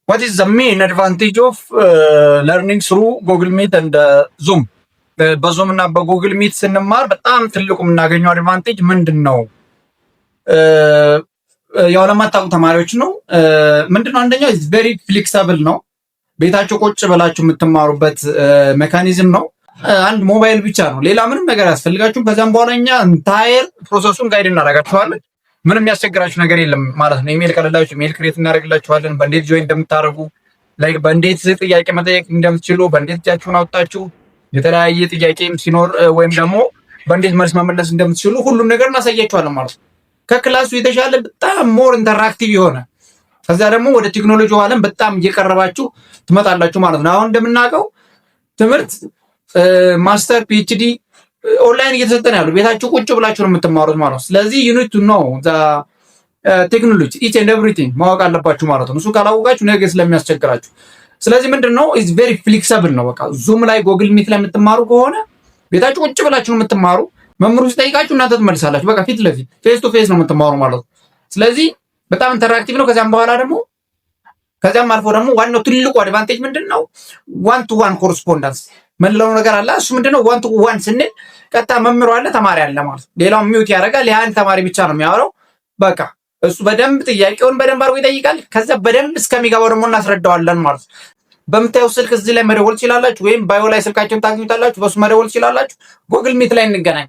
what is the main advantage of learning through Google Meet and Zoom? በዙም እና በጉግል ሚት ስንማር በጣም ትልቁ የምናገኘው አድቫንቴጅ ምንድን ነው? ያው ለማታውቁ ተማሪዎች ነው። ምንድነው? አንደኛው ቬሪ ፍሌክሲብል ነው። ቤታችሁ ቁጭ ብላችሁ የምትማሩበት ሜካኒዝም ነው። አንድ ሞባይል ብቻ ነው፣ ሌላ ምንም ነገር ያስፈልጋችሁም። ከዛም በኋላ እኛ ኢንታየር ፕሮሰሱን ጋይድ እናደርጋችኋለን። ምንም የሚያስቸግራችሁ ነገር የለም ማለት ነው። ኢሜል ካላችሁ ኢሜል ክሬት እናደርግላችኋለን። በእንዴት ጆይን እንደምታደርጉ ላይክ በእንዴት ጥያቄ መጠየቅ እንደምትችሉ፣ በእንዴት እጃችሁን አውጣችሁ የተለያየ ጥያቄም ሲኖር ወይም ደግሞ በእንዴት መልስ መመለስ እንደምትችሉ ሁሉም ነገር እናሳያችኋለን ማለት ነው። ከክላሱ የተሻለ በጣም ሞር ኢንተራክቲቭ የሆነ ከዛ ደግሞ ወደ ቴክኖሎጂው ዓለም በጣም እየቀረባችሁ ትመጣላችሁ ማለት ነው። አሁን እንደምናውቀው ትምህርት ማስተር ፒኤችዲ ኦንላይን እየተሰጠ ነው ያለው። ቤታችሁ ቁጭ ብላችሁ ነው የምትማሩት ማለት ነው። ስለዚህ you need to know the technology each and everything ማወቅ አለባችሁ ማለት ነው። እሱ ካላወቃችሁ ነገ ስለሚያስቸግራችሁ። ስለዚህ ምንድነው is very flexible ነው። በቃ ዙም ላይ ጎግል ሚት ላይ የምትማሩ ከሆነ ቤታችሁ ቁጭ ብላችሁ ነው የምትማሩ። መምህሩ ሲጠይቃችሁ እናንተ ትመልሳላችሁ። በቃ ፊት ለፊት ፌስ ቱ ፌስ ነው የምትማሩ ማለት ነው። ስለዚህ በጣም ኢንተራክቲቭ ነው። ከዛም በኋላ ደግሞ ከዛም አልፎ ደግሞ ዋናው ትልቁ አድቫንቴጅ ምንድነው? ዋን ቱ ዋን ኮረስፖንዳንስ ምንለው ነገር አለ። እሱ ምንድነው? ዋን ቱ ዋን ስንል ቀጥታ መምህሩ አለ፣ ተማሪ አለ ማለት ነው። ሌላው ሚውት ያደርጋል። ያን ተማሪ ብቻ ነው የሚያወራው። በቃ እሱ በደንብ ጥያቄውን በደንብ አድርጎ ይጠይቃል። ከዛ በደንብ እስከሚገባው ደግሞ እናስረዳዋለን ማለት ነው። በምታዩ ስልክ እዚህ ላይ መደወል ትችላላችሁ፣ ወይም ባዮ ላይ ስልካችሁን ታገኙታላችሁ። በሱ መደወል ትችላላችሁ። ጉግል ሚት ላይ እንገናኝ።